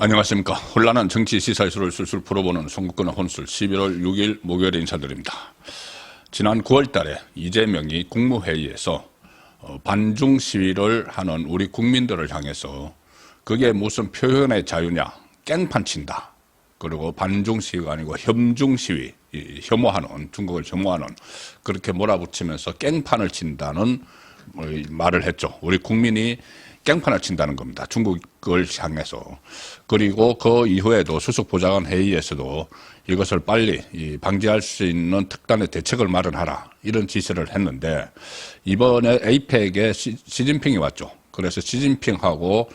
안녕하십니까. 혼란한 정치 시사 이슈를 술술 풀어보는 송국근의 혼술 11월 6일 목요일에 인사드립니다. 지난 9월 달에 이재명이 국무회의에서 반중 시위를 하는 우리 국민들을 향해서 그게 무슨 표현의 자유냐, 깽판 친다. 그리고 반중 시위가 아니고 혐중 시위, 혐오하는, 중국을 혐오하는 그렇게 몰아붙이면서 깽판을 친다는 말을 했죠. 우리 국민이 깽판을 친다는 겁니다. 중국을 향해서. 그리고 그 이후에도 수석보좌관 회의에서도 이것을 빨리 방지할 수 있는 특단의 대책을 마련하라. 이런 지시를 했는데 이번에 에이펙에 시진핑이 왔죠. 그래서 시진핑하고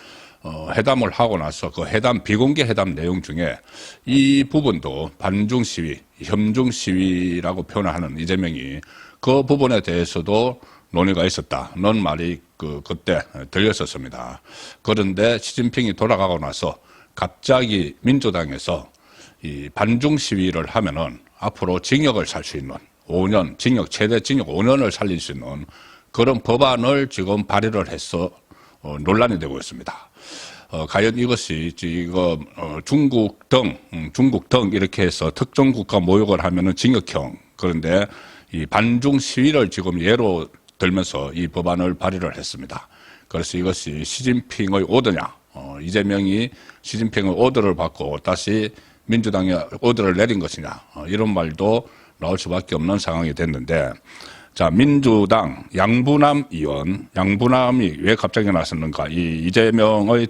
회담을 하고 나서 그 회담, 비공개 회담 내용 중에 이 부분도 반중 시위, 혐중 시위라고 표현하는 이재명이 그 부분에 대해서도 논의가 있었다는 말이 그때 들렸었습니다. 그런데 시진핑이 돌아가고 나서 갑자기 민주당에서 이 반중 시위를 하면은 앞으로 징역을 살 수 있는 5년, 최대 징역 5년을 살릴 수 있는 그런 법안을 지금 발의를 해서 논란이 되고 있습니다. 과연 이것이 지금 중국 등 이렇게 해서 특정 국가 모욕을 하면은 징역형, 그런데 이 반중 시위를 지금 예로 들면서 이 법안을 발의를 했습니다. 그래서 이것이 시진핑의 오더냐, 이재명이 시진핑의 오더를 받고 다시 민주당이 오더를 내린 것이냐, 이런 말도 나올 수밖에 없는 상황이 됐는데, 자, 민주당 양부남 의원, 양부남이 왜 갑자기 나섰는가? 이재명의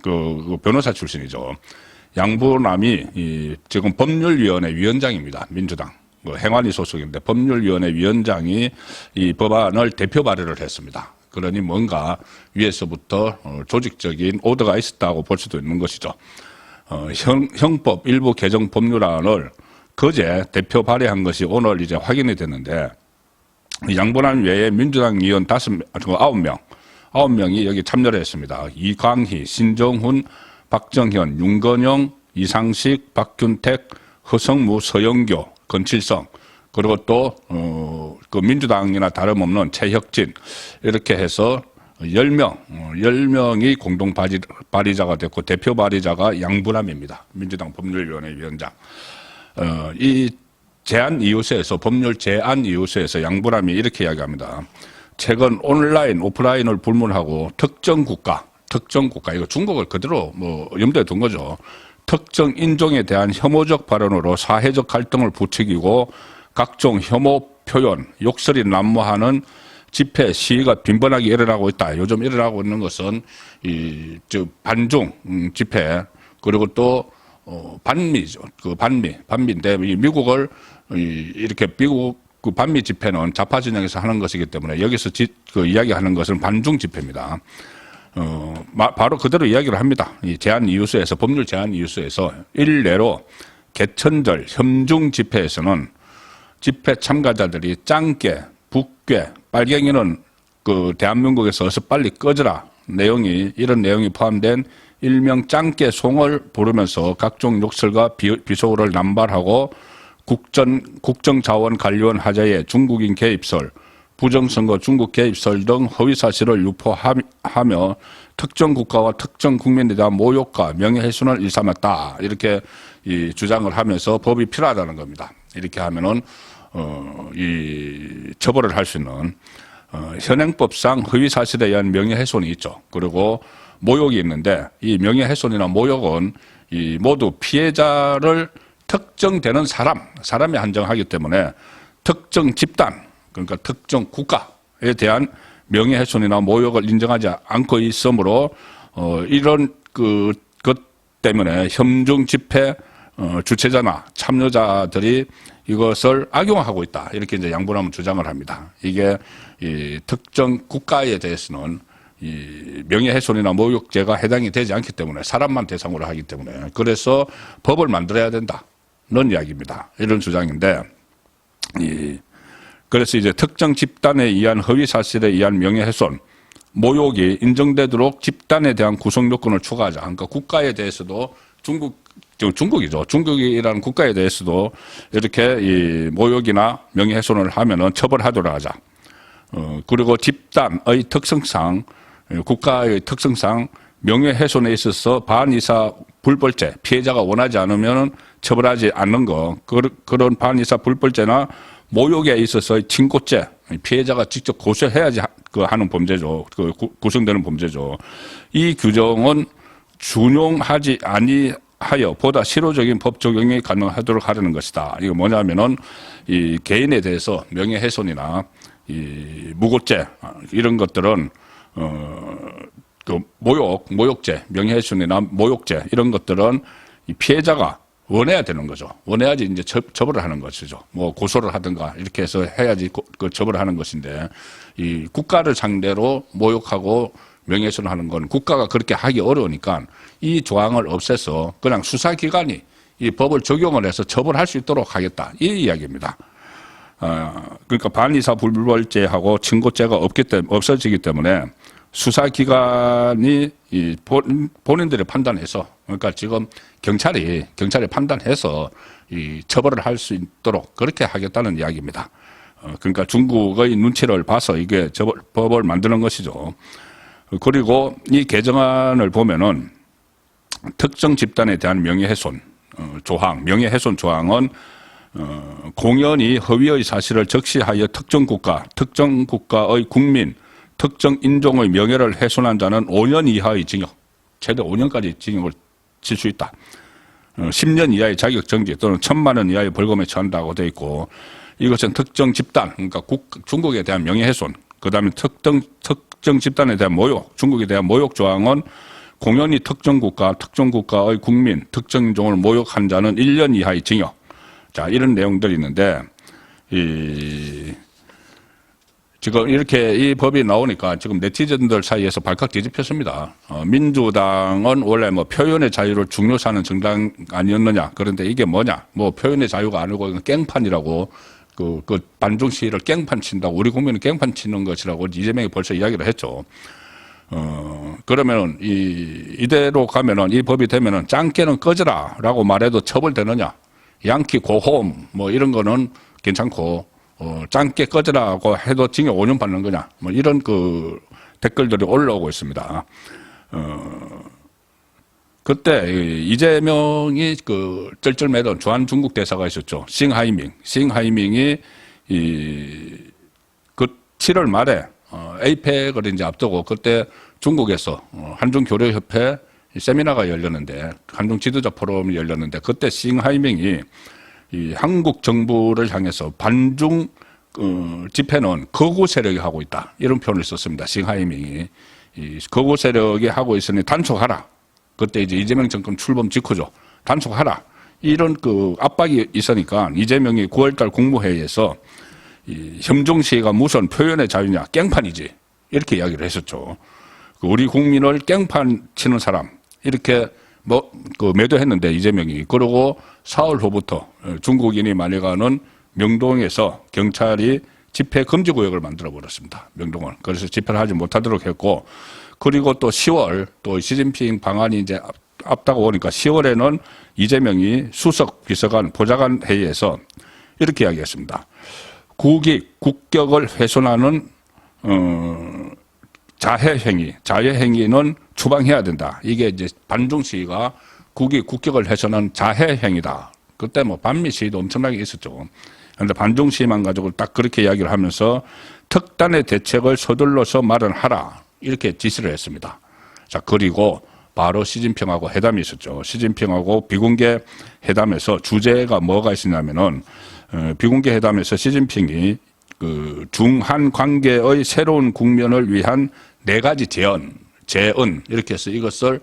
그 변호사 출신이죠. 양부남이 지금 법률위원회 위원장입니다. 민주당. 행안위 소속인데 법률위원회 위원장이 이 법안을 대표 발의를 했습니다. 그러니 뭔가 위에서부터 조직적인 오더가 있었다고 볼 수도 있는 것이죠. 형법 일부 개정 법률안을 그제 대표 발의한 것이 오늘 이제 확인이 됐는데, 양분안 외에 민주당 의원 9명이 여기 참여를 했습니다. 이광희, 신정훈, 박정현, 윤건영, 이상식, 박균택, 허성무, 서영교, 건칠성, 그리고 또 그 민주당이나 다름없는 최혁진, 이렇게 해서 10명이 공동 발의자가 됐고 대표 발의자가 양부남입니다. 민주당 법률위원회 위원장. 이 제안 이유서에서, 법률 제안 이유서에서 양부남이 이렇게 이야기합니다. 최근 온라인, 오프라인을 불문하고 특정 국가, 이거 중국을 그대로 염두에 둔 거죠. 특정 인종에 대한 혐오적 발언으로 사회적 갈등을 부추기고 각종 혐오 표현, 욕설이 난무하는 집회, 시위가 빈번하게 일어나고 있다. 요즘 일어나고 있는 것은 반중 집회, 그리고 또 반미죠. 반미인데 미국을 이렇게 미국 그 반미 집회는 좌파 진영에서 하는 것이기 때문에 여기서 이야기하는 것은 반중 집회입니다. 바로 그대로 이야기를 합니다. 이 제안 이유서에서, 법률 제안 이유서에서 일례로 개천절 혐중 집회에서는 집회 참가자들이 짱깨, 북괴, 빨갱이는 그 대한민국에서 어서 빨리 꺼져라 이런 내용이 포함된 일명 짱깨 송을 부르면서 각종 욕설과 비속어를 남발하고 국정자원 관리원 하자에 중국인 개입설, 부정선거 중국 개입설 등 허위사실을 유포하며 특정 국가와 특정 국민에 대한 모욕과 명예훼손을 일삼았다. 이렇게 주장을 하면서 법이 필요하다는 겁니다. 이렇게 하면은 이 처벌을 할 수 있는 현행법상 허위사실에 의한 명예훼손이 있죠. 그리고 모욕이 있는데 이 명예훼손이나 모욕은 모두 피해자를 특정되는 사람에 한정하기 때문에 특정 집단, 그러니까 특정 국가에 대한 명예훼손이나 모욕을 인정하지 않고 있으므로 이런 것 때문에 혐중 집회 주최자나 참여자들이 이것을 악용하고 있다. 이렇게 이제 양분함은 주장을 합니다. 이게 특정 국가에 대해서는 명예훼손이나 모욕죄가 해당이 되지 않기 때문에 사람만 대상으로 하기 때문에 그래서 법을 만들어야 된다는 이야기입니다. 이런 주장인데 그래서 이제 특정 집단에 의한 허위 사실에 의한 명예훼손, 모욕이 인정되도록 집단에 대한 구성 요건을 추가하자. 그러니까 국가에 대해서도 중국이죠. 중국이라는 국가에 대해서도 이렇게 이 모욕이나 명예훼손을 하면은 처벌하도록 하자. 그리고 집단의 특성상, 국가의 특성상 명예훼손에 있어서 반의사 불벌죄, 피해자가 원하지 않으면 처벌하지 않는 거, 그런 반의사 불벌죄나 모욕에 있어서의 친고죄, 피해자가 직접 고소해야지 하는 범죄죠. 구성되는 범죄죠. 이 규정은 준용하지 아니하여 보다 실효적인 법 적용이 가능하도록 하려는 것이다. 이거 뭐냐면은 이 개인에 대해서 명예훼손이나 이 무고죄 이런 것들은 그 모욕죄, 명예훼손이나 모욕죄 이런 것들은 이 피해자가 원해야 되는 거죠. 원해야지 이제 처벌을 하는 것이죠. 뭐 고소를 하든가 이렇게 해서 해야지 그 처벌을 하는 것인데 이 국가를 상대로 모욕하고 명예훼손하는 건 국가가 그렇게 하기 어려우니까 이 조항을 없애서 그냥 수사기관이 이 법을 적용을 해서 처벌할 수 있도록 하겠다. 이 이야기입니다. 그러니까 반의사 불벌죄하고 친고죄가 없어지기 때문에 수사기관이 이 본인들이 판단해서 그러니까 지금 경찰이 판단해서 이 처벌을 할 수 있도록 그렇게 하겠다는 이야기입니다. 그러니까 중국의 눈치를 봐서 이게 법을 만드는 것이죠. 그리고 이 개정안을 보면은 특정 집단에 대한 명예훼손 조항, 명예훼손 조항은 공연히 허위의 사실을 적시하여 특정 국가의 국민, 특정 인종의 명예를 훼손한 자는 5년 이하의 징역, 최대 5년까지 징역을 칠 수 있다. 10년 이하의 자격정지 또는 1,000만 원 이하의 벌금에 처한다고 되어 있고 이것은 특정 집단, 그러니까 중국에 대한 명예훼손, 그다음에 특정 집단에 대한 모욕, 중국에 대한 모욕 조항은 공연히 특정 국가의 국민, 특정 인종을 모욕한 자는 1년 이하의 징역. 자, 이런 내용들이 있는데 지금 이렇게 이 법이 나오니까 지금 네티즌들 사이에서 발칵 뒤집혔습니다. 민주당은 원래 뭐 표현의 자유를 중요시하는 정당 아니었느냐. 그런데 이게 뭐냐. 뭐 표현의 자유가 아니고 이건 깽판이라고 그 반중 시위를 깽판 친다고 우리 국민은 깽판 치는 것이라고 이재명이 벌써 이야기를 했죠. 그러면은 이대로 가면은 이 법이 되면은 짱깨는 꺼져라라고 말해도 처벌되느냐. 양키 고홈 뭐 이런 거는 괜찮고 짱깨 꺼져라고 해도 징역 5년 받는 거냐. 뭐 이런 그 댓글들이 올라오고 있습니다. 그때 이재명이 그 쩔쩔매던 주한 중국 대사가 있었죠. 싱하이밍이 그 7월 말에 에이펙을 이제 앞두고 그때 중국에서 한중교류협회 세미나가 열렸는데 한중 지도자 포럼이 열렸는데 그때 싱하이밍이 이 한국 정부를 향해서 반중 집회는 거구 세력이 하고 있다 이런 표현을 썼습니다. 싱하이밍이 이 거구 세력이 하고 있으니 단속하라. 그때 이제 이재명 정권 출범 직후죠. 단속하라. 이런 그 압박이 있으니까 이재명이 9월달 국무회의에서 이 혐중시위가 무슨 표현의 자유냐 깽판이지 이렇게 이야기를 했었죠. 우리 국민을 깽판 치는 사람 이렇게 그 매도했는데 이재명이 그러고 4월 후부터 중국인이 많이 가는 명동에서 경찰이 집회 금지 구역을 만들어 버렸습니다. 명동을. 그래서 집회를 하지 못하도록 했고 그리고 또 10월 또 시진핑 방한이 이제 앞다고 오니까 10월에는 이재명이 수석 비서관 보좌관 회의에서 이렇게 이야기했습니다. 국격을 훼손하는 자해행위는 추방해야 된다. 이게 이제 반중 시위가 국격을 훼손한 자해행위다. 그때 뭐 반미 시위도 엄청나게 있었죠. 그런데 반중 시위만 가지고 딱 그렇게 이야기를 하면서 특단의 대책을 서둘러서 마련하라. 이렇게 지시를 했습니다. 자, 그리고 바로 시진핑하고 회담이 있었죠. 시진핑하고 비공개 회담에서 주제가 뭐가 있었냐면은 비공개 회담에서 시진핑이 그 중한 관계의 새로운 국면을 위한 4가지 제언 이렇게 해서 이것을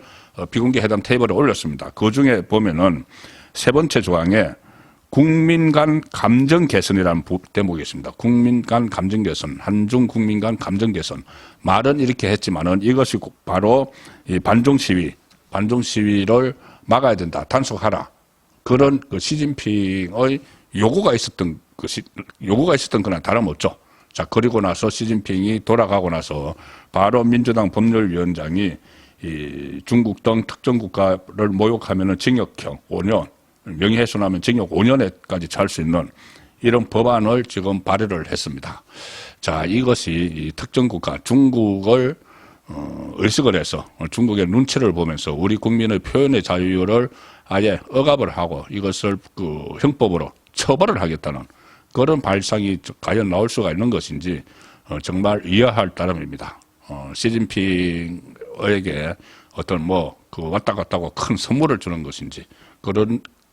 비공개 회담 테이블에 올렸습니다. 그 중에 보면은 3번째 조항에 국민 간 감정 개선이라는 대목이 있습니다. 국민 간 감정 개선, 한중 국민 간 감정 개선. 말은 이렇게 했지만은 이것이 바로 이 반중 시위를 막아야 된다. 단속하라. 그런 그 시진핑의 요구가 있었던 거나 다름없죠. 자, 그리고 나서 시진핑이 돌아가고 나서 바로 민주당 법률위원장이 이 중국 등 특정 국가를 모욕하면은 징역형 5년, 명예훼손하면 징역 5년에까지 잘 수 있는 이런 법안을 지금 발의를 했습니다. 자, 이것이 이 특정 국가 중국을 의식을 해서 중국의 눈치를 보면서 우리 국민의 표현의 자유를 아예 억압을 하고 이것을 그 형법으로 처벌을 하겠다는 그런 발상이 과연 나올 수가 있는 것인지 정말 이해할 따름입니다. 시진핑에게 어떤 그 왔다 갔다 하고 큰 선물을 주는 것인지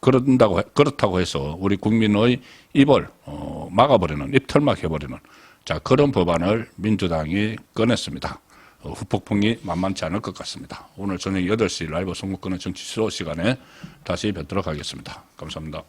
그렇다고 해서 우리 국민의 입을 막아버리는 입털막 해버리는 자 그런 법안을 민주당이 꺼냈습니다. 후폭풍이 만만치 않을 것 같습니다. 오늘 저녁 8시 라이브 선거권의 정치 수로 시간에 다시 뵙도록 하겠습니다. 감사합니다.